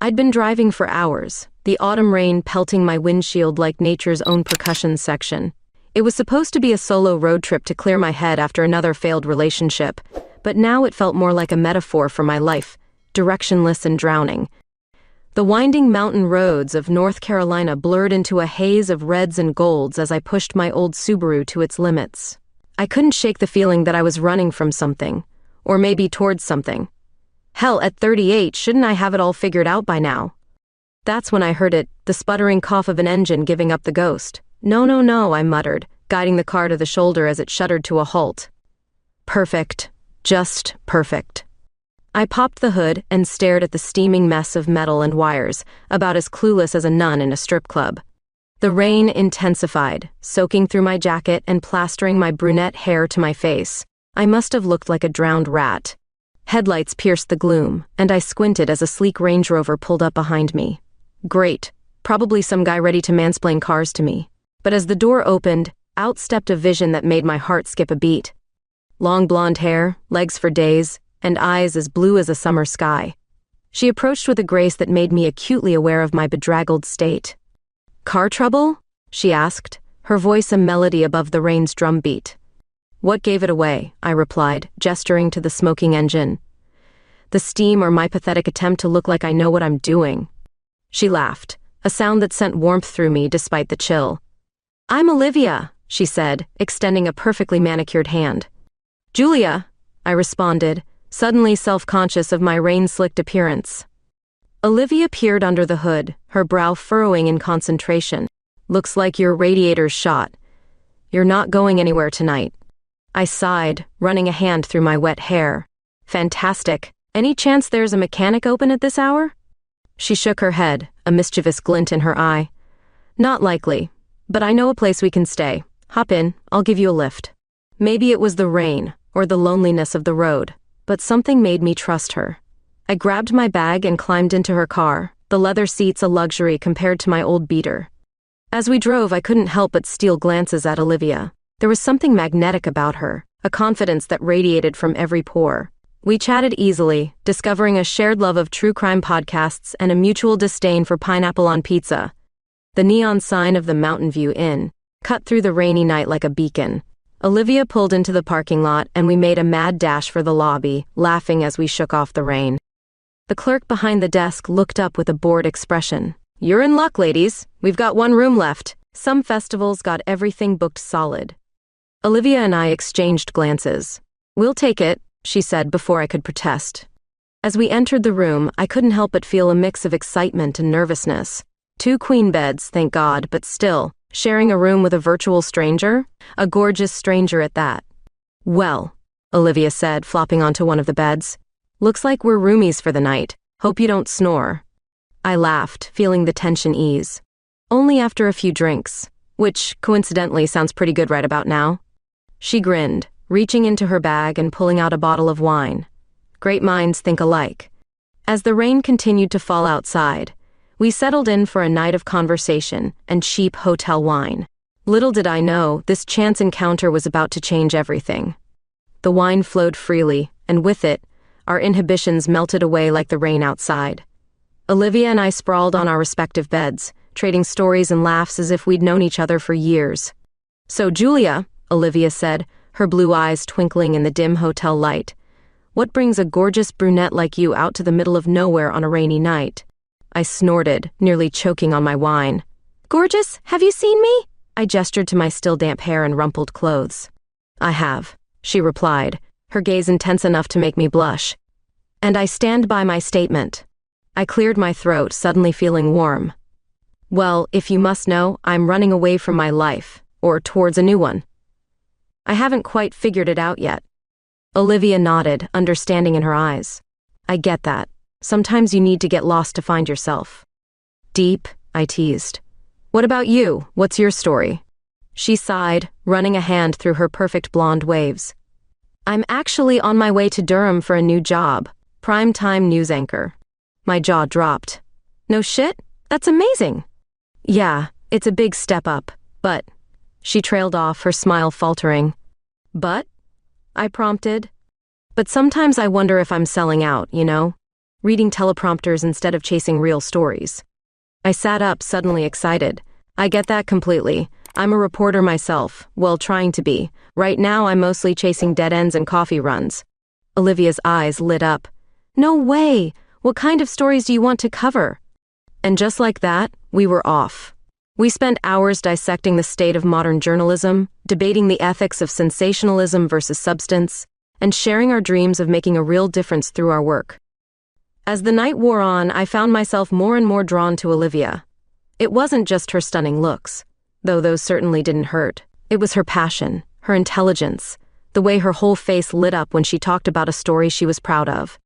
I'd been driving for hours, the autumn rain pelting my windshield like nature's own percussion section. It was supposed to be a solo road trip to clear my head after another failed relationship, but now it felt more like a metaphor for my life, directionless and drowning. The winding mountain roads of North Carolina blurred into a haze of reds and golds as I pushed my old Subaru to its limits. I couldn't shake the feeling that I was running from something, or maybe towards something. Hell, at 38, shouldn't I have it all figured out by now? That's when I heard it, the sputtering cough of an engine giving up the ghost. No, no, no, I muttered, guiding the car to the shoulder as it shuddered to a halt. Perfect. Just perfect. I popped the hood and stared at the steaming mess of metal and wires, about as clueless as a nun in a strip club. The rain intensified, soaking through my jacket and plastering my brunette hair to my face. I must have looked like a drowned rat. Headlights pierced the gloom, and I squinted as a sleek Range Rover pulled up behind me. Great. Probably some guy ready to mansplain cars to me. But as the door opened, out stepped a vision that made my heart skip a beat. Long blonde hair, legs for days, and eyes as blue as a summer sky. She approached with a grace that made me acutely aware of my bedraggled state. "Car trouble?" she asked, her voice a melody above the rain's drumbeat. "What gave it away?" I replied, gesturing to the smoking engine. "The steam or my pathetic attempt to look like I know what I'm doing?" She laughed, a sound that sent warmth through me despite the chill. "I'm Olivia," she said, extending a perfectly manicured hand. "Julia," I responded, suddenly self-conscious of my rain-slicked appearance. Olivia peered under the hood, her brow furrowing in concentration. "Looks like your radiator's shot. You're not going anywhere tonight." I sighed, running a hand through my wet hair. "Fantastic. Any chance there's a mechanic open at this hour?" She shook her head, a mischievous glint in her eye. "Not likely, but I know a place we can stay. Hop in, I'll give you a lift." Maybe it was the rain, or the loneliness of the road, but something made me trust her. I grabbed my bag and climbed into her car, the leather seats a luxury compared to my old beater. As we drove, I couldn't help but steal glances at Olivia. There was something magnetic about her, a confidence that radiated from every pore. We chatted easily, discovering a shared love of true crime podcasts and a mutual disdain for pineapple on pizza. The neon sign of the Mountain View Inn cut through the rainy night like a beacon. Olivia pulled into the parking lot and we made a mad dash for the lobby, laughing as we shook off the rain. The clerk behind the desk looked up with a bored expression. "You're in luck, ladies. We've got one room left. Some festivals got everything booked solid." Olivia and I exchanged glances. "We'll take it," she said before I could protest. As we entered the room, I couldn't help but feel a mix of excitement and nervousness. 2 queen beds, thank God, but still, sharing a room with a virtual stranger? A gorgeous stranger at that. "Well," Olivia said, flopping onto one of the beds. "Looks like we're roomies for the night. Hope you don't snore." I laughed, feeling the tension ease. "Only after a few drinks, which, coincidentally, sounds pretty good right about now." She grinned, reaching into her bag and pulling out a bottle of wine. Great minds think alike. As the rain continued to fall outside, we settled in for a night of conversation and cheap hotel wine. Little did I know, this chance encounter was about to change everything. The wine flowed freely, and with it, our inhibitions melted away like the rain outside. Olivia and I sprawled on our respective beds, trading stories and laughs as if we'd known each other for years. "So, Julia," Olivia said, her blue eyes twinkling in the dim hotel light, "what brings a gorgeous brunette like you out to the middle of nowhere on a rainy night?" I snorted, nearly choking on my wine. "Gorgeous, have you seen me?" I gestured to my still damp hair and rumpled clothes. "I have," she replied, her gaze intense enough to make me blush. "And I stand by my statement." I cleared my throat, suddenly feeling warm. "Well, if you must know, I'm running away from my life, or towards a new one. I haven't quite figured it out yet." Olivia nodded, understanding in her eyes. "I get that. Sometimes you need to get lost to find yourself." "Deep," I teased. "What about you? What's your story?" She sighed, running a hand through her perfect blonde waves. "I'm actually on my way to Durham for a new job, primetime news anchor." My jaw dropped. "No shit? That's amazing." "Yeah, it's a big step up, but..." She trailed off, her smile faltering. "But?" I prompted. "But sometimes I wonder if I'm selling out, you know? reading teleprompters instead of chasing real stories. I sat up, suddenly excited. I get that completely. I'm a reporter myself, well, trying to be. Right now I'm mostly chasing dead ends and coffee runs. Olivia's eyes lit up. No way! What kind of stories do you want to cover? And just like that, we were off. We spent hours dissecting the state of modern journalism, debating the ethics of sensationalism versus substance, and sharing our dreams of making a real difference through our work. As the night wore on, I found myself more and more drawn to Olivia. It wasn't just her stunning looks, though those certainly didn't hurt. It was her passion, her intelligence, the way her whole face lit up when she talked about a story she was proud of.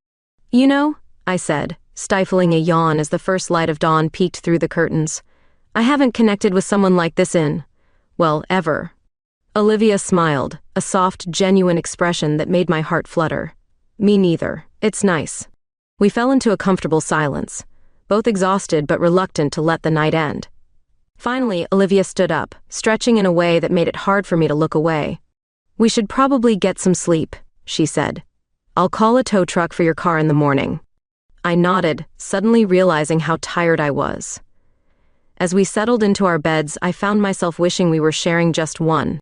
You know, I said, stifling a yawn as the first light of dawn peeked through the curtains. I haven't connected with someone like this well, ever. Olivia smiled, a soft, genuine expression that made my heart flutter. Me neither. It's nice. We fell into a comfortable silence, both exhausted but reluctant to let the night end. Finally, Olivia stood up, stretching in a way that made it hard for me to look away. We should probably get some sleep, she said. I'll call a tow truck for your car in the morning. I nodded, suddenly realizing how tired I was. As we settled into our beds, I found myself wishing we were sharing just one.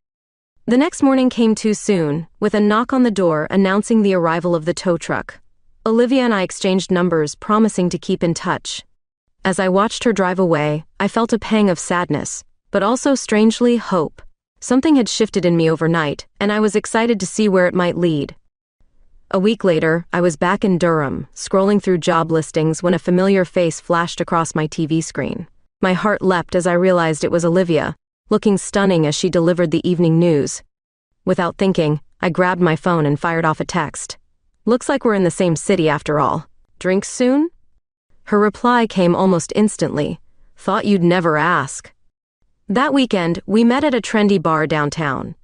The next morning came too soon, with a knock on the door announcing the arrival of the tow truck. Olivia and I exchanged numbers, promising to keep in touch. As I watched her drive away, I felt a pang of sadness, but also strangely hope. Something had shifted in me overnight, and I was excited to see where it might lead. A week later, I was back in Durham, scrolling through job listings when a familiar face flashed across my TV screen. My heart leapt as I realized it was Olivia, looking stunning as she delivered the evening news. Without thinking, I grabbed my phone and fired off a text. Looks like we're in the same city after all. Drinks soon? Her reply came almost instantly. Thought you'd never ask. That weekend, we met at a trendy bar downtown.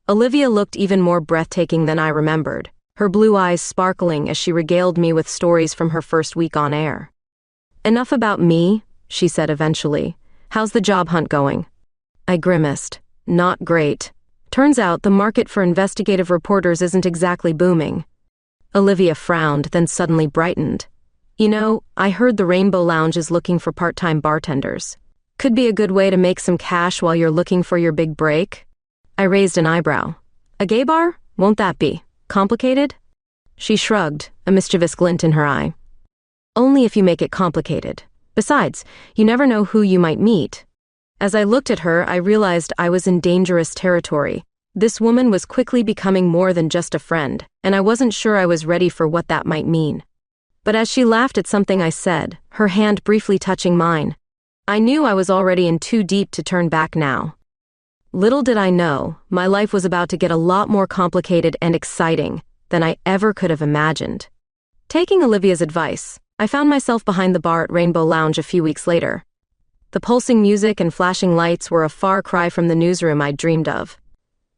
Olivia looked even more breathtaking than I remembered, her blue eyes sparkling as she regaled me with stories from her first week on air. Enough about me, she said eventually. How's the job hunt going? I grimaced. Not great. Turns out the market for investigative reporters isn't exactly booming. Olivia frowned, then suddenly brightened. You know, I heard the Rainbow Lounge is looking for part-time bartenders. Could be a good way to make some cash while you're looking for your big break. I raised an eyebrow. A gay bar? Won't that be complicated? She shrugged, a mischievous glint in her eye. Only if you make it complicated. Besides, you never know who you might meet. As I looked at her, I realized I was in dangerous territory. This woman was quickly becoming more than just a friend, and I wasn't sure I was ready for what that might mean. But as she laughed at something I said, her hand briefly touching mine, I knew I was already in too deep to turn back now. Little did I know, my life was about to get a lot more complicated and exciting than I ever could have imagined. Taking Olivia's advice, I found myself behind the bar at Rainbow Lounge a few weeks later. The pulsing music and flashing lights were a far cry from the newsroom I'd dreamed of.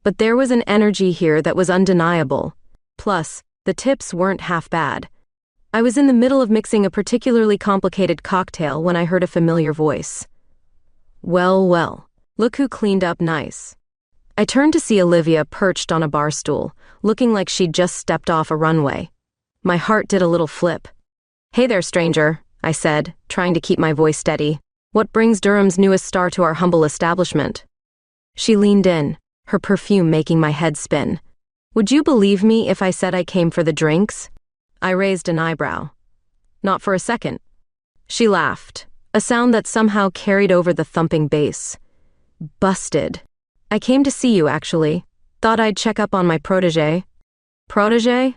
But there was an energy here that was undeniable. Plus, the tips weren't half bad. I was in the middle of mixing a particularly complicated cocktail when I heard a familiar voice. Well, look who cleaned up nice. I turned to see Olivia perched on a bar stool, looking like she'd just stepped off a runway. My heart did a little flip. Hey there, stranger, I said, trying to keep my voice steady. What brings Durham's newest star to our humble establishment? She leaned in, her perfume making my head spin. Would you believe me if I said I came for the drinks? I raised an eyebrow. Not for a second. She laughed, a sound that somehow carried over the thumping bass. Busted. I came to see you, actually. Thought I'd check up on my protégé. Protégé?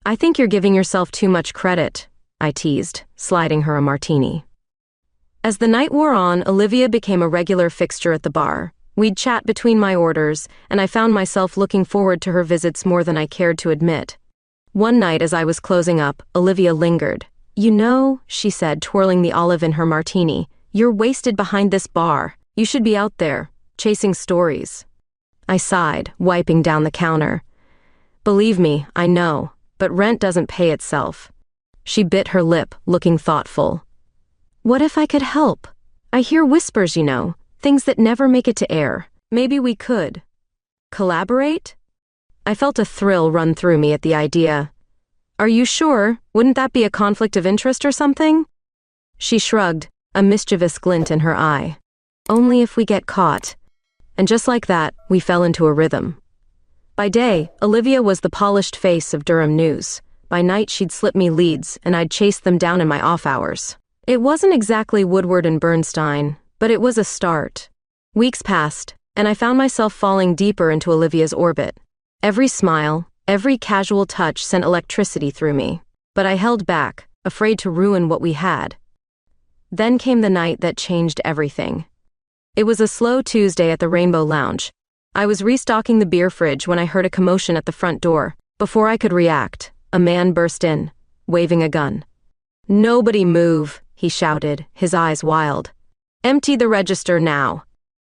I think you're giving yourself too much credit, I teased, sliding her a martini. As the night wore on, Olivia became a regular fixture at the bar. We'd chat between my orders, and I found myself looking forward to her visits more than I cared to admit. One night as I was closing up, Olivia lingered. You know, she said, twirling the olive in her martini, you're wasted behind this bar. You should be out there, chasing stories. I sighed, wiping down the counter. Believe me, I know, but rent doesn't pay itself. She bit her lip, looking thoughtful. What if I could help? I hear whispers, you know, things that never make it to air. Maybe we could. Collaborate? I felt a thrill run through me at the idea. Are you sure? Wouldn't that be a conflict of interest or something? She shrugged, a mischievous glint in her eye. Only if we get caught. And just like that, we fell into a rhythm. By day, Olivia was the polished face of Durham news. By night, she'd slip me leads, and I'd chase them down in my off hours. It wasn't exactly Woodward and Bernstein, but it was a start. Weeks passed, and I found myself falling deeper into Olivia's orbit. Every smile, every casual touch sent electricity through me, but I held back, afraid to ruin what we had. Then came the night that changed everything. It was a slow Tuesday at the Rainbow Lounge. I was restocking the beer fridge when I heard a commotion at the front door. Before I could react, a man burst in, waving a gun. "Nobody move," he shouted, his eyes wild. "Empty the register now."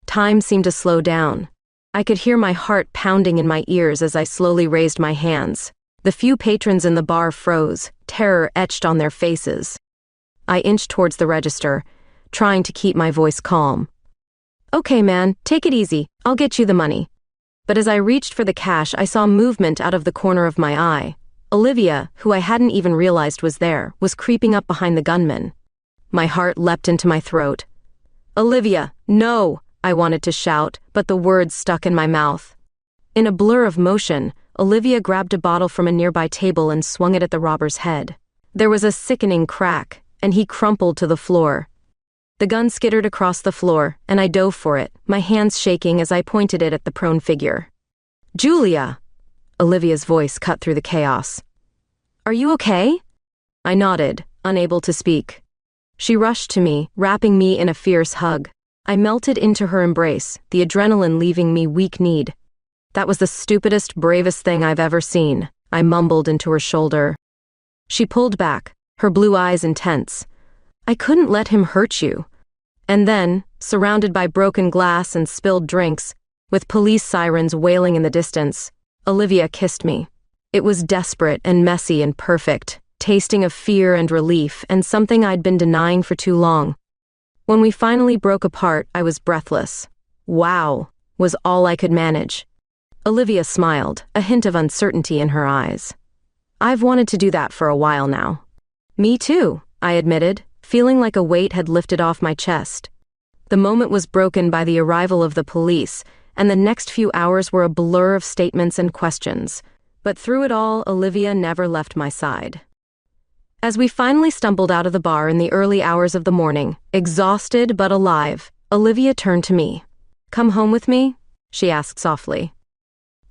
Time seemed to slow down. I could hear my heart pounding in my ears as I slowly raised my hands. The few patrons in the bar froze, terror etched on their faces. I inched towards the register, trying to keep my voice calm. "Okay, man, take it easy. I'll get you the money." But as I reached for the cash, I saw movement out of the corner of my eye. Olivia, who I hadn't even realized was there, was creeping up behind the gunman. My heart leapt into my throat. "Olivia, no!" I wanted to shout, but the words stuck in my mouth. In a blur of motion, Olivia grabbed a bottle from a nearby table and swung it at the robber's head. There was a sickening crack, and he crumpled to the floor. The gun skittered across the floor, and I dove for it, my hands shaking as I pointed it at the prone figure. "Julia!" Olivia's voice cut through the chaos. "Are you okay?" I nodded, unable to speak. She rushed to me, wrapping me in a fierce hug. I melted into her embrace, the adrenaline leaving me weak-kneed. "That was the stupidest, bravest thing I've ever seen," I mumbled into her shoulder. She pulled back, her blue eyes intense. "I couldn't let him hurt you." And then, surrounded by broken glass and spilled drinks, with police sirens wailing in the distance, Olivia kissed me. It was desperate and messy and perfect, tasting of fear and relief and something I'd been denying for too long. When we finally broke apart, I was breathless. "Wow," was all I could manage. Olivia smiled, a hint of uncertainty in her eyes. "I've wanted to do that for a while now." "Me too," I admitted, feeling like a weight had lifted off my chest. The moment was broken by the arrival of the police, and the next few hours were a blur of statements and questions. But through it all, Olivia never left my side. As we finally stumbled out of the bar in the early hours of the morning, exhausted but alive, Olivia turned to me. "Come home with me?" she asked softly.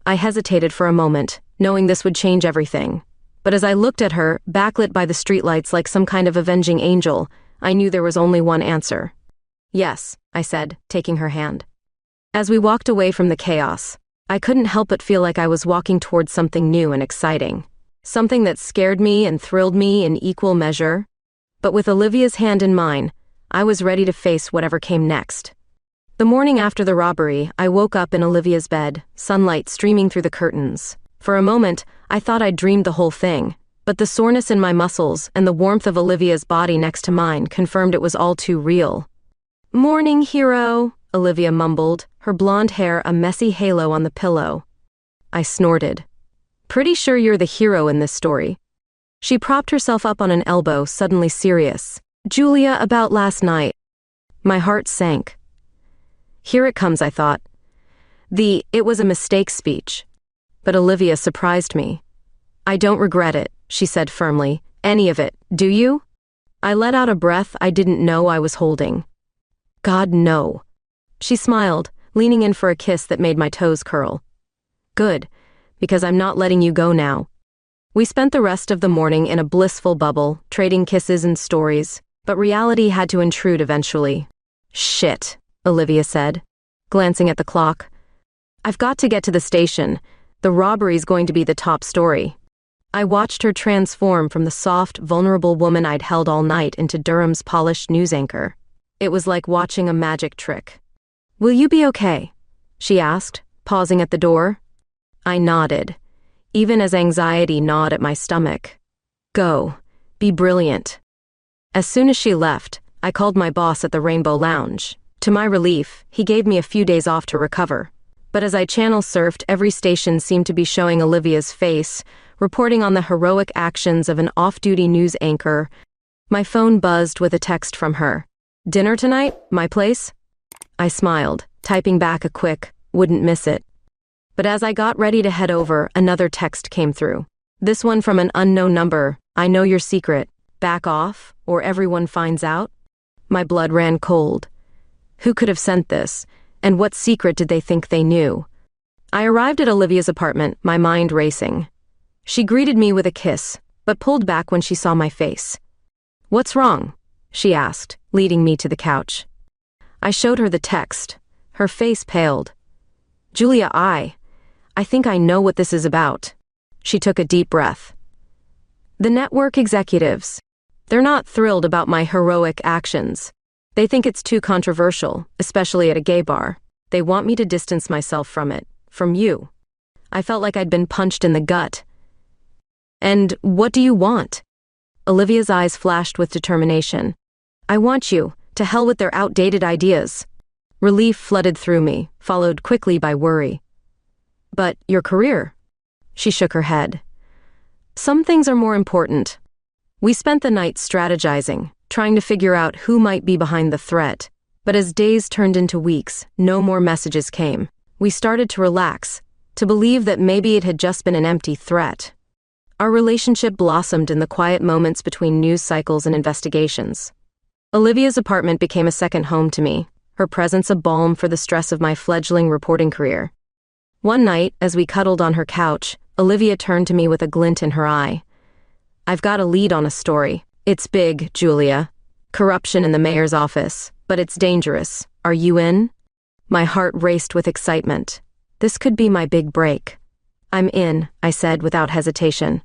I hesitated for a moment, knowing this would change everything. But as I looked at her, backlit by the streetlights like some kind of avenging angel, I knew there was only one answer. "Yes," I said, taking her hand. As we walked away from the chaos, I couldn't help but feel like I was walking towards something new and exciting. Something that scared me and thrilled me in equal measure. But with Olivia's hand in mine, I was ready to face whatever came next. The morning after the robbery, I woke up in Olivia's bed, sunlight streaming through the curtains. For a moment, I thought I'd dreamed the whole thing, but the soreness in my muscles and the warmth of Olivia's body next to mine confirmed it was all too real. "Morning, hero," Olivia mumbled, her blonde hair a messy halo on the pillow. I snorted. "Pretty sure you're the hero in this story." She propped herself up on an elbow, suddenly serious. "Julia, about last night." My heart sank. Here it comes, I thought. "It was a mistake" speech. But Olivia surprised me. "I don't regret it," she said firmly. "Any of it, do you?" I let out a breath I didn't know I was holding. "God, no." She smiled, leaning in for a kiss that made my toes curl. "Good, because I'm not letting you go now." We spent the rest of the morning in a blissful bubble, trading kisses and stories, but reality had to intrude eventually. "Shit," Olivia said, glancing at the clock. "I've got to get to the station. The robbery's going to be the top story." I watched her transform from the soft, vulnerable woman I'd held all night into Durham's polished news anchor. It was like watching a magic trick. "Will you be okay?" she asked, pausing at the door. I nodded, even as anxiety gnawed at my stomach. "Go. Be brilliant." As soon as she left, I called my boss at the Rainbow Lounge. To my relief, he gave me a few days off to recover. But as I channel surfed, every station seemed to be showing Olivia's face, reporting on the heroic actions of an off-duty news anchor. My phone buzzed with a text from her. "Dinner tonight? My place?" I smiled, typing back a quick, "Wouldn't miss it." But as I got ready to head over, another text came through. This one from an unknown number. "I know your secret. Back off, or everyone finds out." My blood ran cold. Who could have sent this? And what secret did they think they knew? I arrived at Olivia's apartment, my mind racing. She greeted me with a kiss, but pulled back when she saw my face. "What's wrong?" she asked, leading me to the couch. I showed her the text. Her face paled. "Julia, I think I know what this is about." She took a deep breath. "The network executives. They're not thrilled about my heroic actions. They think it's too controversial, especially at a gay bar. They want me to distance myself from it, from you." I felt like I'd been punched in the gut. "And what do you want?" Olivia's eyes flashed with determination. "I want you, to hell with their outdated ideas." Relief flooded through me, followed quickly by worry. "But your career?" She shook her head. "Some things are more important." We spent the night strategizing, trying to figure out who might be behind the threat. But as days turned into weeks, no more messages came. We started to relax, to believe that maybe it had just been an empty threat. Our relationship blossomed in the quiet moments between news cycles and investigations. Olivia's apartment became a second home to me, her presence a balm for the stress of my fledgling reporting career. One night, as we cuddled on her couch, Olivia turned to me with a glint in her eye. "I've got a lead on a story. It's big, Julia. Corruption in the mayor's office, but it's dangerous. Are you in?" My heart raced with excitement. This could be my big break. "I'm in," I said without hesitation.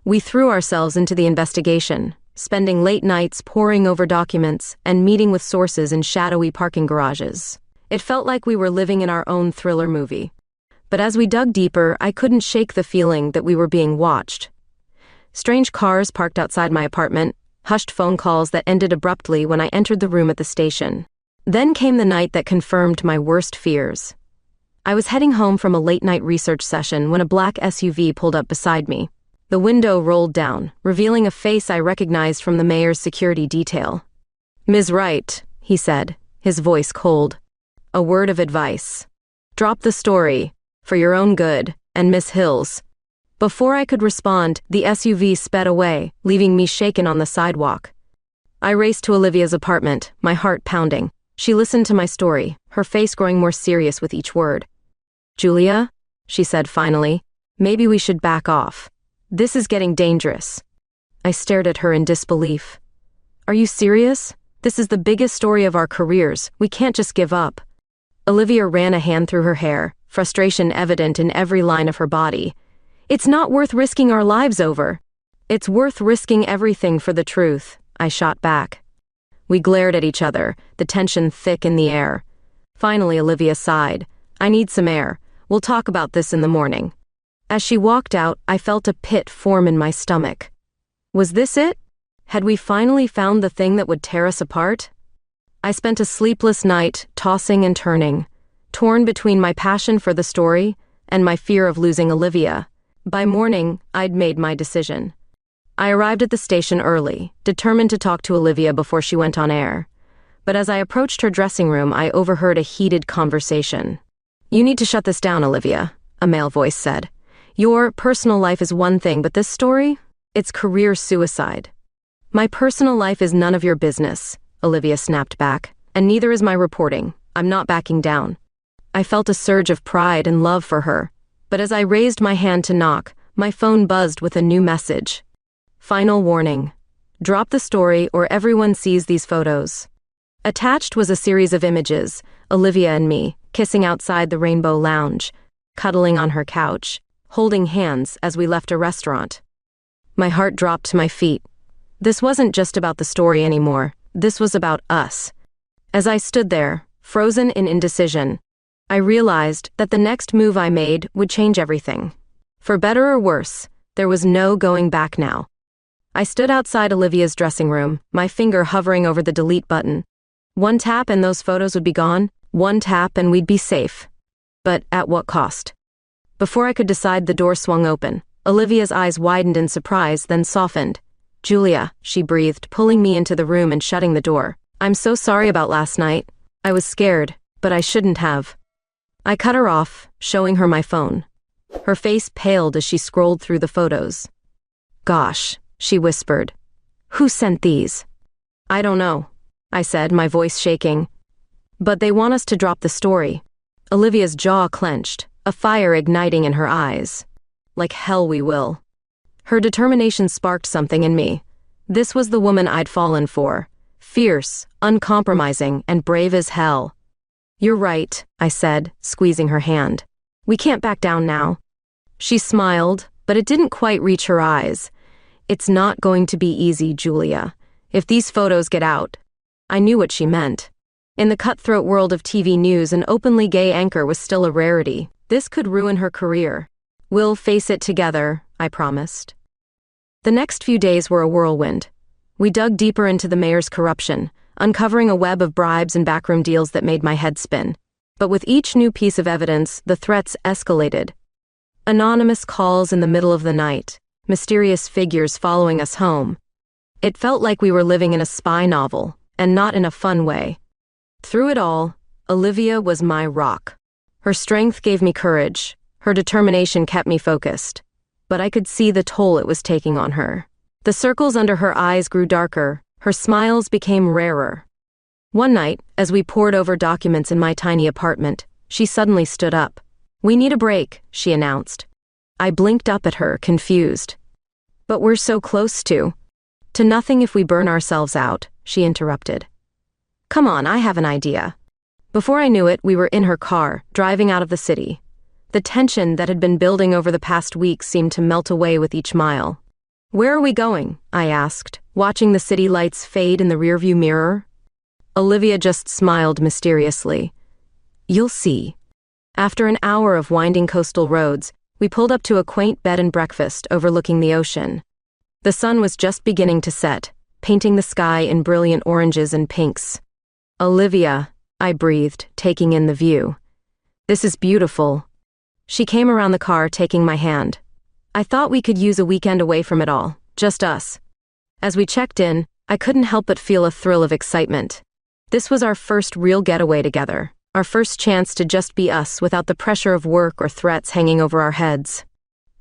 We threw ourselves into the investigation, spending late nights poring over documents and meeting with sources in shadowy parking garages. It felt like we were living in our own thriller movie. But as we dug deeper, I couldn't shake the feeling that we were being watched. Strange cars parked outside my apartment, hushed phone calls that ended abruptly when I entered the room at the station. Then came the night that confirmed my worst fears. I was heading home from a late-night research session when a black SUV pulled up beside me. The window rolled down, revealing a face I recognized from the mayor's security detail. "Ms. Wright," he said, his voice cold. "A word of advice. Drop the story, for your own good, and Miss Hill's." Before I could respond, the SUV sped away, leaving me shaken on the sidewalk. I raced to Olivia's apartment, my heart pounding. She listened to my story, her face growing more serious with each word. "Julia," she said finally, "maybe we should back off. This is getting dangerous." I stared at her in disbelief. "Are you serious? This is the biggest story of our careers. We can't just give up." Olivia ran a hand through her hair, frustration evident in every line of her body. "It's not worth risking our lives over." "It's worth risking everything for the truth," I shot back. We glared at each other, the tension thick in the air. Finally, Olivia sighed. "I need some air. We'll talk about this in the morning." As she walked out, I felt a pit form in my stomach. Was this it? Had we finally found the thing that would tear us apart? I spent a sleepless night, tossing and turning, torn between my passion for the story and my fear of losing Olivia. By morning, I'd made my decision. I arrived at the station early, determined to talk to Olivia before she went on air. But as I approached her dressing room, I overheard a heated conversation. "You need to shut this down, Olivia," a male voice said. "Your personal life is one thing, but this story? It's career suicide." "My personal life is none of your business," Olivia snapped back, "and neither is my reporting. I'm not backing down." I felt a surge of pride and love for her, but as I raised my hand to knock, my phone buzzed with a new message. "Final warning. Drop the story or everyone sees these photos." Attached was a series of images, Olivia and me, kissing outside the Rainbow Lounge, cuddling on her couch, holding hands as we left a restaurant. My heart dropped to my feet. This wasn't just about the story anymore. This was about us. As I stood there, frozen in indecision, I realized that the next move I made would change everything. For better or worse, there was no going back now. I stood outside Olivia's dressing room, my finger hovering over the delete button. One tap and those photos would be gone. One tap and we'd be safe. but at what cost? Before I could decide, the door swung open. Olivia's eyes widened in surprise, then softened. "Julia," she breathed, pulling me into the room and shutting the door. "I'm so sorry about last night. I was scared, but I shouldn't have." I cut her off, showing her my phone. Her face paled as she scrolled through the photos. "Gosh," she whispered. "Who sent these?" "I don't know," I said, my voice shaking. "But they want us to drop the story." Olivia's jaw clenched, a fire igniting in her eyes. "Like hell we will." Her determination sparked something in me. This was the woman I'd fallen for. Fierce, uncompromising, and brave as hell. "You're right," I said, squeezing her hand. "We can't back down now." She smiled, but it didn't quite reach her eyes. "It's not going to be easy, Julia. If these photos get out." I knew what she meant. In the cutthroat world of TV news, an openly gay anchor was still a rarity. This could ruin her career. "We'll face it together," I promised. The next few days were a whirlwind. We dug deeper into the mayor's corruption, uncovering a web of bribes and backroom deals that made my head spin. But with each new piece of evidence, the threats escalated. Anonymous calls in the middle of the night, mysterious figures following us home. It felt like we were living in a spy novel, and not in a fun way. Through it all, Olivia was my rock. Her strength gave me courage. Her determination kept me focused. But I could see the toll it was taking on her. The circles under her eyes grew darker. Her smiles became rarer. One night, as we pored over documents in my tiny apartment, she suddenly stood up. "We need a break," she announced. I blinked up at her, confused. "But we're so close to." "To nothing if we burn ourselves out," she interrupted. "Come on, I have an idea." Before I knew it, we were in her car, driving out of the city. The tension that had been building over the past week seemed to melt away with each mile. "Where are we going?" I asked, watching the city lights fade in the rearview mirror. Olivia just smiled mysteriously. "You'll see." After an hour of winding coastal roads, we pulled up to a quaint bed and breakfast overlooking the ocean. The sun was just beginning to set, painting the sky in brilliant oranges and pinks. "Olivia," I breathed, taking in the view. "This is beautiful." She came around the car, taking my hand. I thought we could use a weekend away from it all, just us. As we checked in, I couldn't help but feel a thrill of excitement. This was our first real getaway together, our first chance to just be us without the pressure of work or threats hanging over our heads.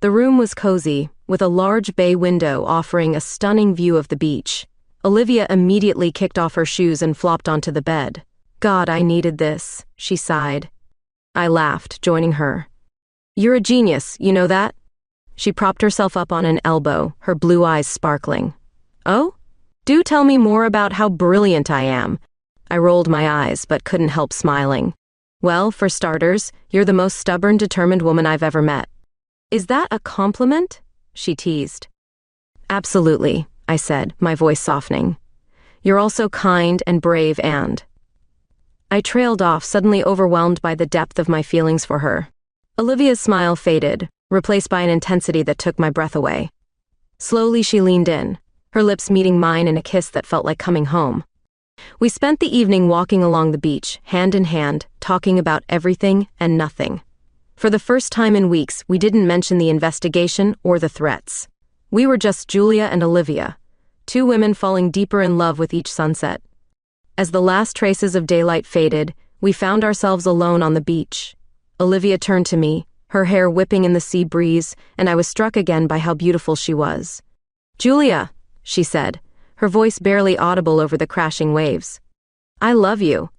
The room was cozy, with a large bay window offering a stunning view of the beach. Olivia immediately kicked off her shoes and flopped onto the bed. "God, I needed this," she sighed. I laughed, joining her. "You're a genius, you know that?" She propped herself up on an elbow, her blue eyes sparkling. "Oh? Do tell me more about how brilliant I am." I rolled my eyes, but couldn't help smiling. "Well, for starters, you're the most stubborn, determined woman I've ever met." "Is that a compliment?" she teased. "Absolutely," I said, my voice softening. "You're also kind and brave and..." I trailed off, suddenly overwhelmed by the depth of my feelings for her. Olivia's smile faded, replaced by an intensity that took my breath away. Slowly she leaned in, her lips meeting mine in a kiss that felt like coming home. We spent the evening walking along the beach, hand in hand, talking about everything and nothing. For the first time in weeks, we didn't mention the investigation or the threats. We were just Julia and Olivia, two women falling deeper in love with each sunset. As the last traces of daylight faded, we found ourselves alone on the beach. Olivia turned to me, her hair whipping in the sea breeze, and I was struck again by how beautiful she was. "Julia," she said, her voice barely audible over the crashing waves. "I love you."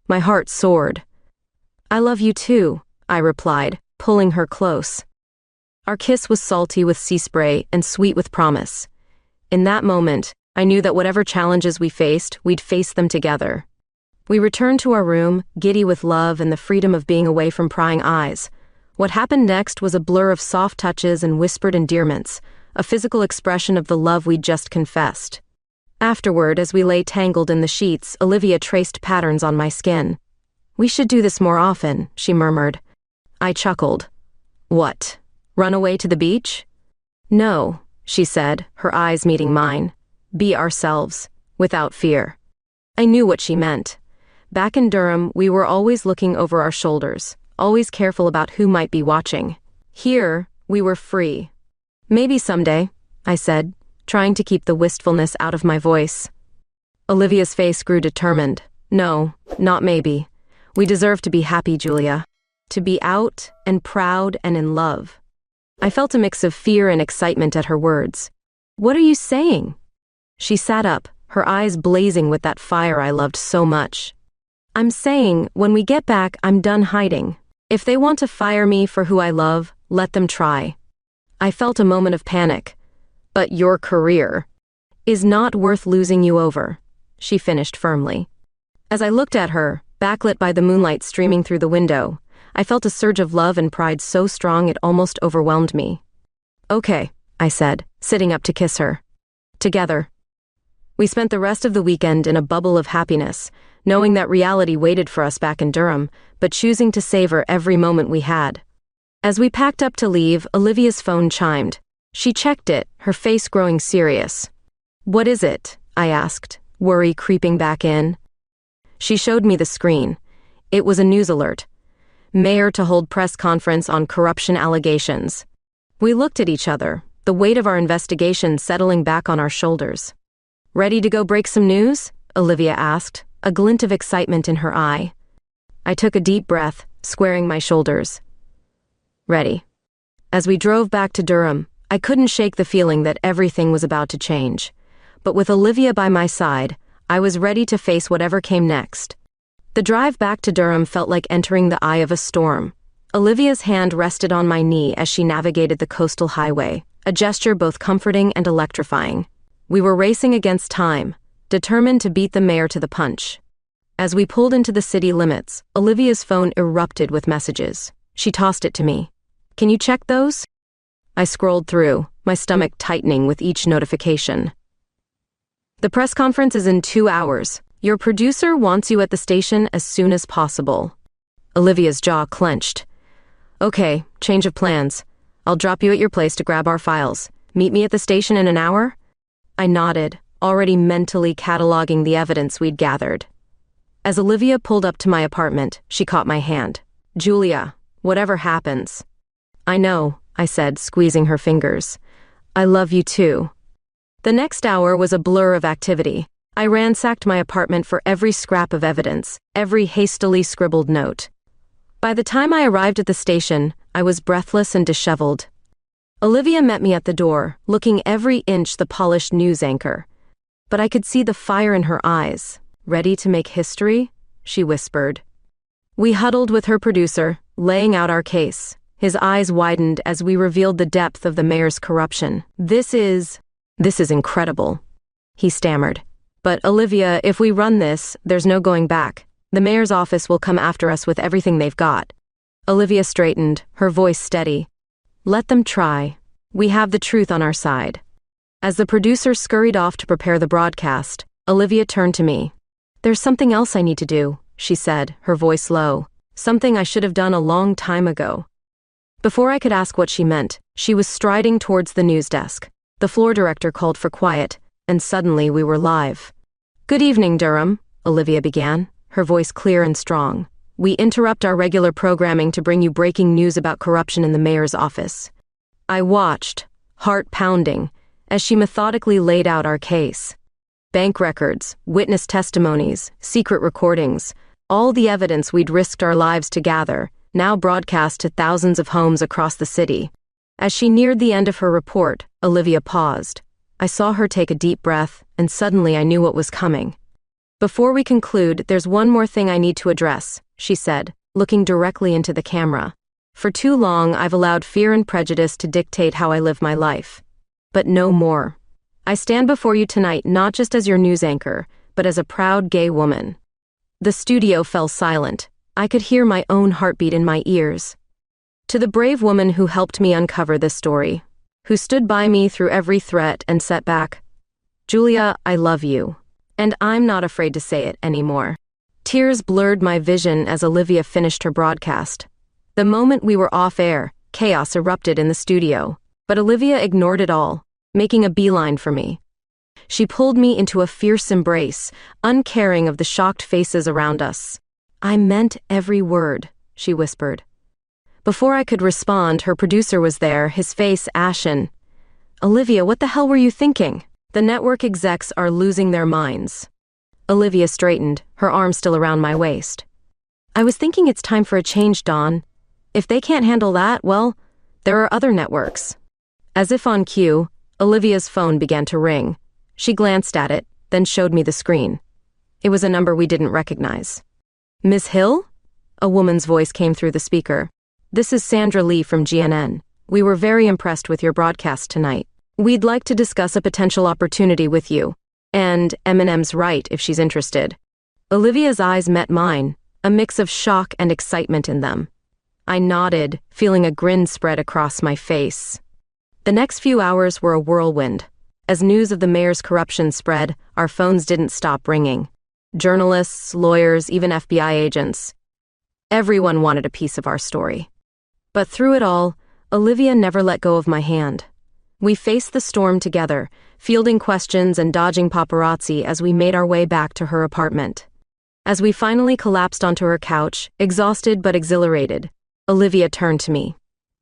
My heart soared. "I love you too," I replied, pulling her close. Our kiss was salty with sea spray and sweet with promise. In that moment, I knew that whatever challenges we faced, we'd face them together. We returned to our room, giddy with love and the freedom of being away from prying eyes. What happened next was a blur of soft touches and whispered endearments, a physical expression of the love we'd just confessed. Afterward, as we lay tangled in the sheets, Olivia traced patterns on my skin. "We should do this more often," she murmured. I chuckled. "What? Run away to the beach?" "No," she said, her eyes meeting mine. "Be ourselves, without fear." I knew what she meant. Back in Durham, we were always looking over our shoulders, always careful about who might be watching. Here, we were free. Maybe someday, I said, trying to keep the wistfulness out of my voice. Olivia's face grew determined. No, not maybe. We deserve to be happy, Julia. To be out and proud and in love. I felt a mix of fear and excitement at her words. What are you saying? She sat up, her eyes blazing with that fire I loved so much. I'm saying, when we get back, I'm done hiding. If they want to fire me for who I love, let them try. I felt a moment of panic. But your career is not worth losing you over, she finished firmly. As I looked at her, backlit by the moonlight streaming through the window, I felt a surge of love and pride so strong it almost overwhelmed me. Okay, I said, sitting up to kiss her. Together. We spent the rest of the weekend in a bubble of happiness, knowing that reality waited for us back in Durham, but choosing to savor every moment we had. As we packed up to leave, Olivia's phone chimed. She checked it, her face growing serious. What is it? I asked, worry creeping back in. She showed me the screen. It was a news alert. Mayor to hold press conference on corruption allegations. We looked at each other, the weight of our investigation settling back on our shoulders. Ready to go break some news? Olivia asked, a glint of excitement in her eye. I took a deep breath, squaring my shoulders. Ready. As we drove back to Durham, I couldn't shake the feeling that everything was about to change. But with Olivia by my side, I was ready to face whatever came next. The drive back to Durham felt like entering the eye of a storm. Olivia's hand rested on my knee as she navigated the coastal highway, a gesture both comforting and electrifying. We were racing against time, determined to beat the mayor to the punch. As we pulled into the city limits, Olivia's phone erupted with messages. She tossed it to me. Can you check those? I scrolled through, my stomach tightening with each notification. The press conference is in 2 hours. Your producer wants you at the station as soon as possible. Olivia's jaw clenched. Okay, change of plans. I'll drop you at your place to grab our files. Meet me at the station in an hour? I nodded, already mentally cataloging the evidence we'd gathered. As Olivia pulled up to my apartment, she caught my hand. Julia, whatever happens. I know, I said, squeezing her fingers. I love you too. The next hour was a blur of activity. I ransacked my apartment for every scrap of evidence, every hastily scribbled note. By the time I arrived at the station, I was breathless and disheveled. Olivia met me at the door, looking every inch the polished news anchor. But I could see the fire in her eyes. Ready to make history? She whispered. We huddled with her producer, laying out our case. His eyes widened as we revealed the depth of the mayor's corruption. This is incredible, he stammered. But Olivia, if we run this, there's no going back. The mayor's office will come after us with everything they've got. Olivia straightened, her voice steady. Let them try. We have the truth on our side. As the producer scurried off to prepare the broadcast, Olivia turned to me. There's something else I need to do, she said, her voice low. Something I should have done a long time ago. Before I could ask what she meant, she was striding towards the news desk. The floor director called for quiet, and suddenly we were live. Good evening, Durham, Olivia began, her voice clear and strong. We interrupt our regular programming to bring you breaking news about corruption in the mayor's office. I watched, heart pounding, as she methodically laid out our case. Bank records, witness testimonies, secret recordings, all the evidence we'd risked our lives to gather, now broadcast to thousands of homes across the city. As she neared the end of her report, Olivia paused. I saw her take a deep breath, and suddenly I knew what was coming. Before we conclude, there's one more thing I need to address, she said, looking directly into the camera. For too long, I've allowed fear and prejudice to dictate how I live my life. But no more. I stand before you tonight not just as your news anchor, but as a proud gay woman. The studio fell silent. I could hear my own heartbeat in my ears. To the brave woman who helped me uncover this story, who stood by me through every threat and setback, Julia, I love you. And I'm not afraid to say it anymore. Tears blurred my vision as Olivia finished her broadcast. The moment we were off air, chaos erupted in the studio, but Olivia ignored it all, making a beeline for me. She pulled me into a fierce embrace, uncaring of the shocked faces around us. I meant every word, she whispered. Before I could respond, her producer was there, his face ashen. Olivia, what the hell were you thinking? The network execs are losing their minds. Olivia straightened, her arm still around my waist. I was thinking it's time for a change, Dawn. If they can't handle that, well, there are other networks. As if on cue, Olivia's phone began to ring. She glanced at it, then showed me the screen. It was a number we didn't recognize. Ms. Hill? A woman's voice came through the speaker. This is Sandra Lee from GNN. We were very impressed with your broadcast tonight. We'd like to discuss a potential opportunity with you. And Eminem's right if she's interested. Olivia's eyes met mine, a mix of shock and excitement in them. I nodded, feeling a grin spread across my face. The next few hours were a whirlwind. As news of the mayor's corruption spread, our phones didn't stop ringing. Journalists, lawyers, even FBI agents. Everyone wanted a piece of our story. But through it all, Olivia never let go of my hand. We faced the storm together, fielding questions and dodging paparazzi as we made our way back to her apartment. As we finally collapsed onto her couch, exhausted but exhilarated, Olivia turned to me.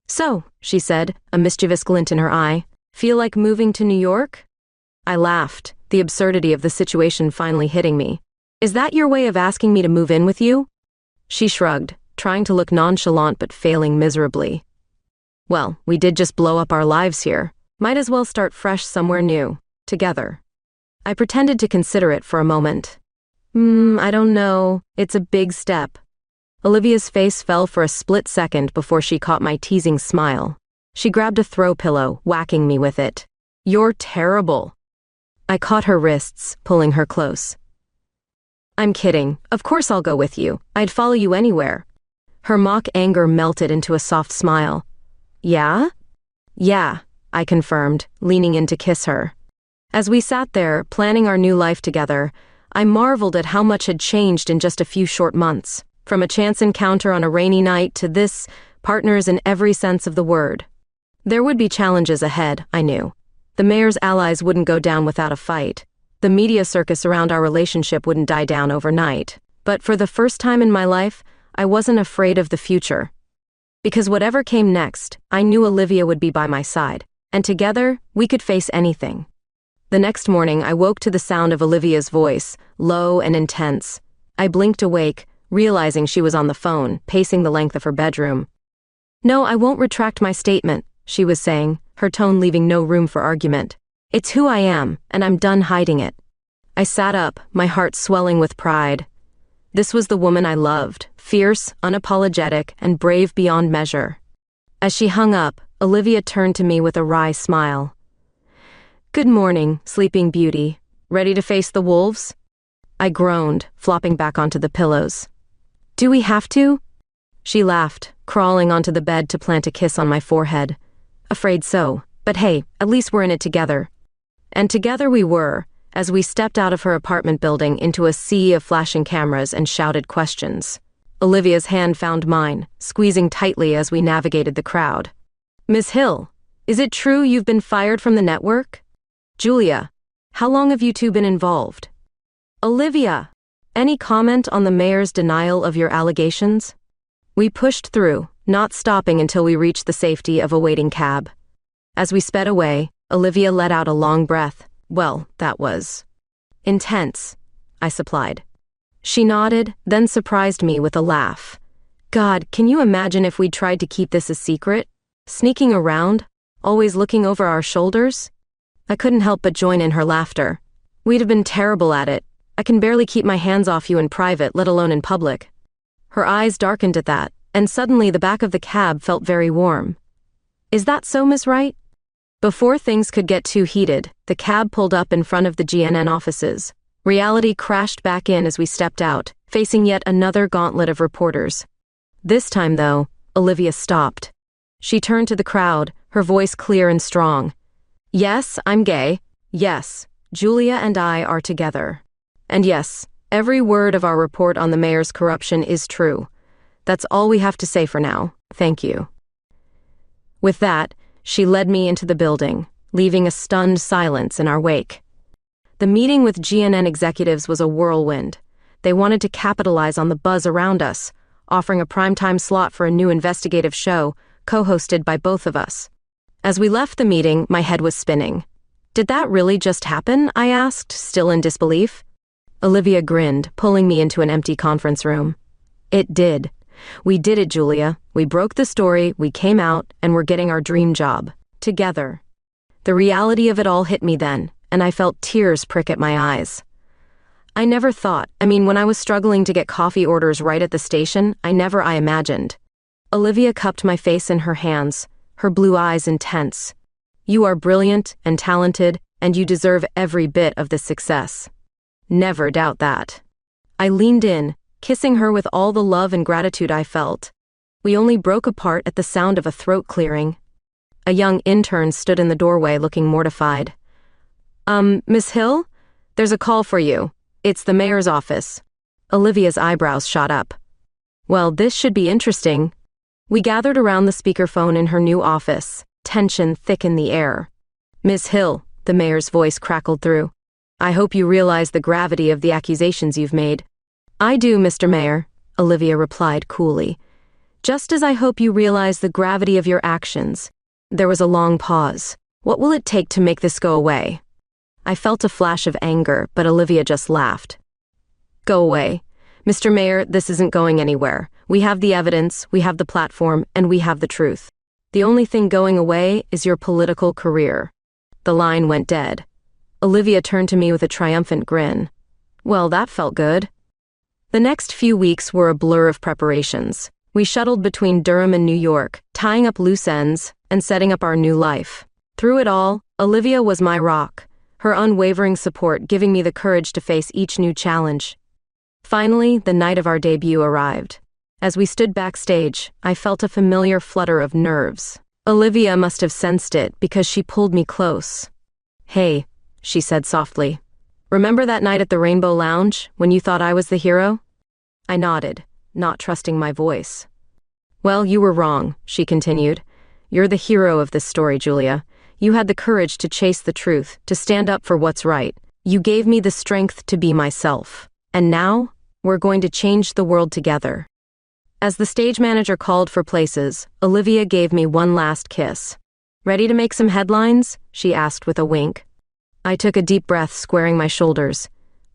So, she said, a mischievous glint in her eye, feel like moving to New York? I laughed, the absurdity of the situation finally hitting me. Is that your way of asking me to move in with you? She shrugged, trying to look nonchalant but failing miserably. Well, we did just blow up our lives here. Might as well start fresh somewhere new, together. I pretended to consider it for a moment. I don't know. It's a big step. Olivia's face fell for a split second before she caught my teasing smile. She grabbed a throw pillow, whacking me with it. You're terrible. I caught her wrists, pulling her close. I'm kidding. Of course I'll go with you. I'd follow you anywhere. Her mock anger melted into a soft smile. Yeah? Yeah, I confirmed, leaning in to kiss her. As we sat there, planning our new life together, I marveled at how much had changed in just a few short months. From a chance encounter on a rainy night to this, partners in every sense of the word. There would be challenges ahead, I knew. The mayor's allies wouldn't go down without a fight. The media circus around our relationship wouldn't die down overnight. But for the first time in my life, I wasn't afraid of the future. Because whatever came next, I knew Olivia would be by my side, and together, we could face anything. The next morning, I woke to the sound of Olivia's voice, low and intense. I blinked awake, realizing she was on the phone, pacing the length of her bedroom. No, I won't retract my statement, she was saying, her tone leaving no room for argument. It's who I am, and I'm done hiding it. I sat up, my heart swelling with pride. This was the woman I loved, fierce, unapologetic, and brave beyond measure. As she hung up, Olivia turned to me with a wry smile. Good morning, sleeping beauty. Ready to face the wolves? I groaned, flopping back onto the pillows. Do we have to? She laughed, crawling onto the bed to plant a kiss on my forehead. Afraid so, but hey, at least we're in it together. And together we were, as we stepped out of her apartment building into a sea of flashing cameras and shouted questions. Olivia's hand found mine, squeezing tightly as we navigated the crowd. Ms. Hill, is it true you've been fired from the network? Julia, how long have you two been involved? Olivia, any comment on the mayor's denial of your allegations? We pushed through, not stopping until we reached the safety of a waiting cab. As we sped away, Olivia let out a long breath. Well, that was intense, I supplied. She nodded, then surprised me with a laugh. God, can you imagine if we'd tried to keep this a secret? Sneaking around, always looking over our shoulders? I couldn't help but join in her laughter. We'd have been terrible at it. I can barely keep my hands off you in private, let alone in public. Her eyes darkened at that, and suddenly the back of the cab felt very warm. Is that so, Miss Wright? Before things could get too heated, the cab pulled up in front of the GNN offices. Reality crashed back in as we stepped out, facing yet another gauntlet of reporters. This time, though, Olivia stopped. She turned to the crowd, her voice clear and strong. Yes, I'm gay. Yes, Julia and I are together. And yes, every word of our report on the mayor's corruption is true. That's all we have to say for now. Thank you. With that, she led me into the building, leaving a stunned silence in our wake. The meeting with GNN executives was a whirlwind. They wanted to capitalize on the buzz around us, offering a primetime slot for a new investigative show, co-hosted by both of us. As we left the meeting, my head was spinning. Did that really just happen? I asked, still in disbelief. Olivia grinned, pulling me into an empty conference room. It did. We did it, Julia. We broke the story, we came out, and we're getting our dream job. Together. The reality of it all hit me then, and I felt tears prick at my eyes. I never thought, when I was struggling to get coffee orders right at the station, I imagined. Olivia cupped my face in her hands, her blue eyes intense. You are brilliant and talented, and you deserve every bit of the success. Never doubt that. I leaned in, kissing her with all the love and gratitude I felt. We only broke apart at the sound of a throat clearing. A young intern stood in the doorway looking mortified. Miss Hill? There's a call for you. It's the mayor's office. Olivia's eyebrows shot up. Well, this should be interesting. We gathered around the speakerphone in her new office, tension thick in the air. Miss Hill, the mayor's voice crackled through. I hope you realize the gravity of the accusations you've made. I do, Mr. Mayor, Olivia replied coolly. Just as I hope you realize the gravity of your actions. There was a long pause. What will it take to make this go away? I felt a flash of anger, but Olivia just laughed. Go away. Mr. Mayor, this isn't going anywhere. We have the evidence, we have the platform, and we have the truth. The only thing going away is your political career. The line went dead. Olivia turned to me with a triumphant grin. Well, that felt good. The next few weeks were a blur of preparations. We shuttled between Durham and New York, tying up loose ends and setting up our new life. Through it all, Olivia was my rock, her unwavering support giving me the courage to face each new challenge. Finally, the night of our debut arrived. As we stood backstage, I felt a familiar flutter of nerves. Olivia must have sensed it because she pulled me close. Hey, she said softly. Remember that night at the Rainbow Lounge, when you thought I was the hero? I nodded, not trusting my voice. Well, you were wrong, she continued. You're the hero of this story, Julia. You had the courage to chase the truth, to stand up for what's right. You gave me the strength to be myself. And now, we're going to change the world together. As the stage manager called for places, Olivia gave me one last kiss. Ready to make some headlines? She asked with a wink. I took a deep breath, squaring my shoulders.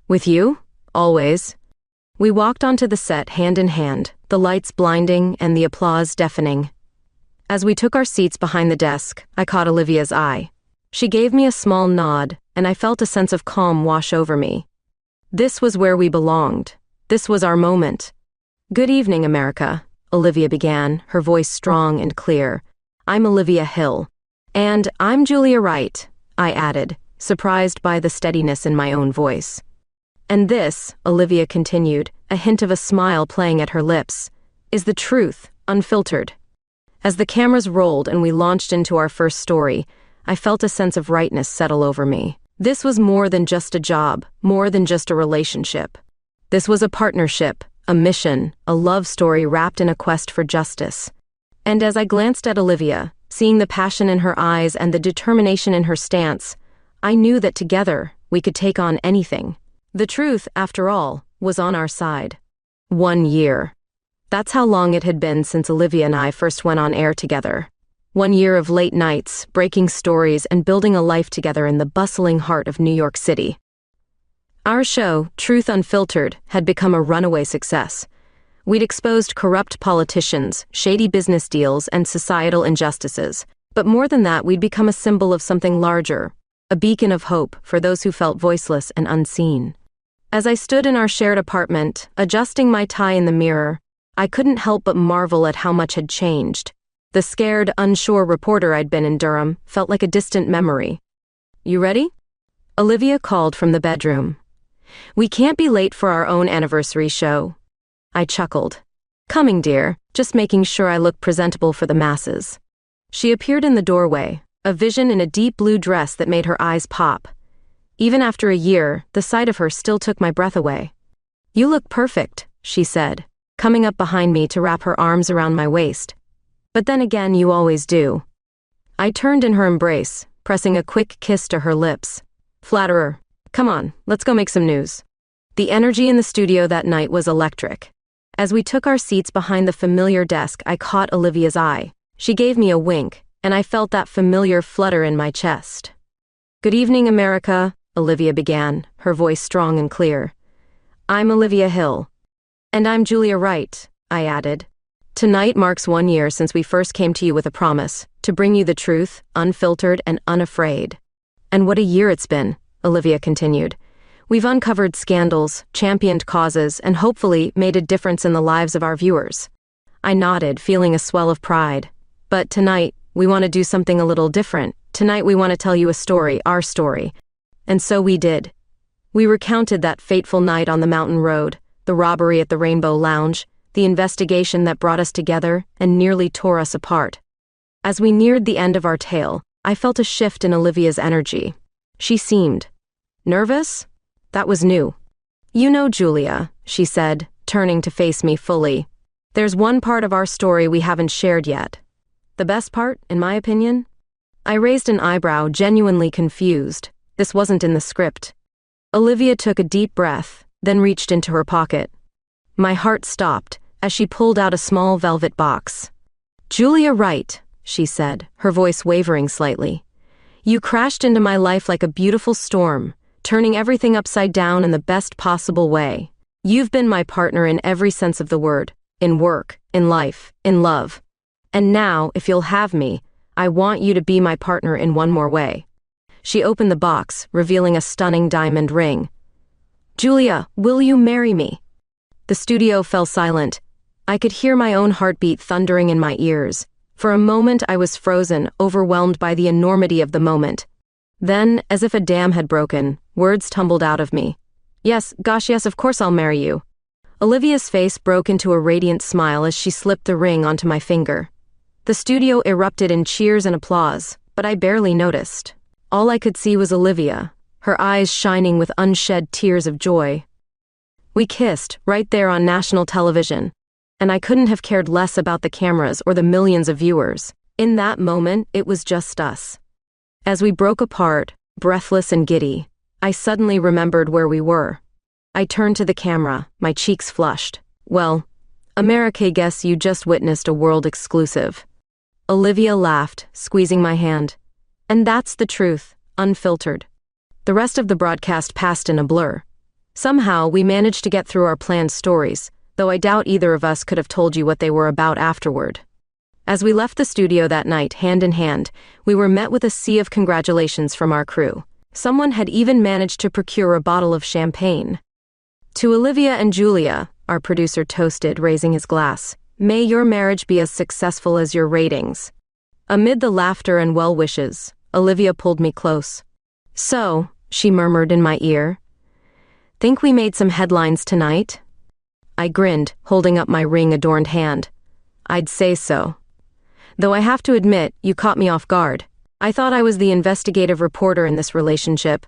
With you? Always. We walked onto the set hand in hand, the lights blinding and the applause deafening. As we took our seats behind the desk, I caught Olivia's eye. She gave me a small nod, and I felt a sense of calm wash over me. This was where we belonged. This was our moment. Good evening, America, Olivia began, her voice strong and clear. I'm Olivia Hill. And I'm Julia Wright, I added, surprised by the steadiness in my own voice. And this, Olivia continued, a hint of a smile playing at her lips, is the truth, unfiltered. As the cameras rolled and we launched into our first story, I felt a sense of rightness settle over me. This was more than just a job, more than just a relationship. This was a partnership, a mission, a love story wrapped in a quest for justice. And as I glanced at Olivia, seeing the passion in her eyes and the determination in her stance, I knew that together we could take on anything. The truth, after all, was on our side. 1 year. That's how long it had been since Olivia and I first went on air together. 1 year of late nights, breaking stories, and building a life together in the bustling heart of New York City. Our show, Truth Unfiltered, had become a runaway success. We'd exposed corrupt politicians, shady business deals, and societal injustices. But more than that, we'd become a symbol of something larger, a beacon of hope for those who felt voiceless and unseen. As I stood in our shared apartment, adjusting my tie in the mirror, I couldn't help but marvel at how much had changed. The scared, unsure reporter I'd been in Durham felt like a distant memory. You ready? Olivia called from the bedroom. We can't be late for our own anniversary show. I chuckled. Coming, dear, just making sure I look presentable for the masses. She appeared in the doorway, a vision in a deep blue dress that made her eyes pop. Even after a year, the sight of her still took my breath away. You look perfect, she said, coming up behind me to wrap her arms around my waist. But then again, you always do. I turned in her embrace, pressing a quick kiss to her lips. Flatterer, come on, let's go make some news. The energy in the studio that night was electric. As we took our seats behind the familiar desk, I caught Olivia's eye. She gave me a wink, and I felt that familiar flutter in my chest. "Good evening, America," Olivia began, her voice strong and clear. "I'm Olivia Hill." "And I'm Julia Wright," I added. "Tonight marks 1 year since we first came to you with a promise, to bring you the truth, unfiltered and unafraid." "And what a year it's been," Olivia continued. "We've uncovered scandals, championed causes, and hopefully made a difference in the lives of our viewers." I nodded, feeling a swell of pride. "But tonight, we want to do something a little different. Tonight we want to tell you a story, our story." And so we did. We recounted that fateful night on the mountain road, the robbery at the Rainbow Lounge, the investigation that brought us together and nearly tore us apart. As we neared the end of our tale, I felt a shift in Olivia's energy. She seemed nervous? That was new. "You know, Julia," she said, turning to face me fully, "there's one part of our story we haven't shared yet. The best part, in my opinion?" I raised an eyebrow, genuinely confused. This wasn't in the script. Olivia took a deep breath, then reached into her pocket. My heart stopped as she pulled out a small velvet box. "Julia Wright," she said, her voice wavering slightly. "You crashed into my life like a beautiful storm, turning everything upside down in the best possible way. You've been my partner in every sense of the word, in work, in life, in love. And now, if you'll have me, I want you to be my partner in one more way." She opened the box, revealing a stunning diamond ring. "Julia, will you marry me?" The studio fell silent. I could hear my own heartbeat thundering in my ears. For a moment I was frozen, overwhelmed by the enormity of the moment. Then, as if a dam had broken, words tumbled out of me. "Yes, gosh yes, of course I'll marry you." Olivia's face broke into a radiant smile as she slipped the ring onto my finger. The studio erupted in cheers and applause, but I barely noticed. All I could see was Olivia, her eyes shining with unshed tears of joy. We kissed, right there on national television, and I couldn't have cared less about the cameras or the millions of viewers. In that moment, it was just us. As we broke apart, breathless and giddy, I suddenly remembered where we were. I turned to the camera, my cheeks flushed. "Well, America, guess you just witnessed a world exclusive." Olivia laughed, squeezing my hand. "And that's the truth, unfiltered." The rest of the broadcast passed in a blur. Somehow, we managed to get through our planned stories, though I doubt either of us could have told you what they were about afterward. As we left the studio that night, hand in hand, we were met with a sea of congratulations from our crew. Someone had even managed to procure a bottle of champagne. "To Olivia and Julia," our producer toasted, raising his glass, "may your marriage be as successful as your ratings." Amid the laughter and well wishes, Olivia pulled me close. "So," she murmured in my ear, "think we made some headlines tonight?" I grinned, holding up my ring-adorned hand. "I'd say so. Though I have to admit, you caught me off guard. I thought I was the investigative reporter in this relationship."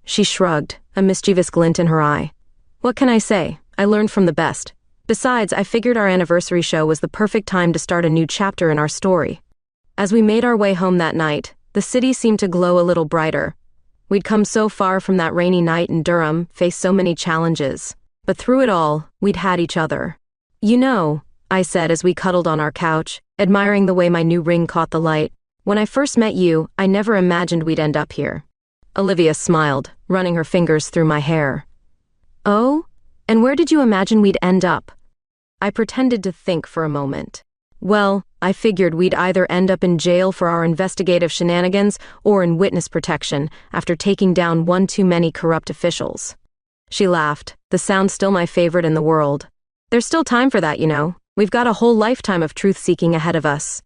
She shrugged, a mischievous glint in her eye. "What can I say? I learned from the best. Besides, I figured our anniversary show was the perfect time to start a new chapter in our story." As we made our way home that night, the city seemed to glow a little brighter. We'd come so far from that rainy night in Durham, faced so many challenges. But through it all, we'd had each other. "You know," I said as we cuddled on our couch, admiring the way my new ring caught the light, "when I first met you, I never imagined we'd end up here." Olivia smiled, running her fingers through my hair. "Oh? And where did you imagine we'd end up?" I pretended to think for a moment. "Well, I figured we'd either end up in jail for our investigative shenanigans or in witness protection after taking down one too many corrupt officials." She laughed, the sound still my favorite in the world. "There's still time for that, you know. We've got a whole lifetime of truth-seeking ahead of us."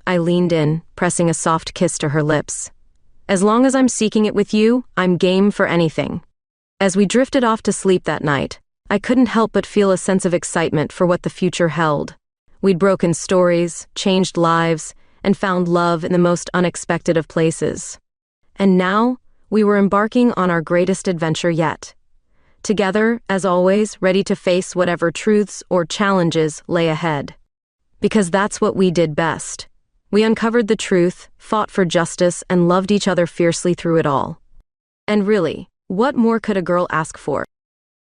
I leaned in, pressing a soft kiss to her lips. "As long as I'm seeking it with you, I'm game for anything." As we drifted off to sleep that night, I couldn't help but feel a sense of excitement for what the future held. We'd broken stories, changed lives, and found love in the most unexpected of places. And now, we were embarking on our greatest adventure yet. Together, as always, ready to face whatever truths or challenges lay ahead. Because that's what we did best. We uncovered the truth, fought for justice, and loved each other fiercely through it all. And really, what more could a girl ask for?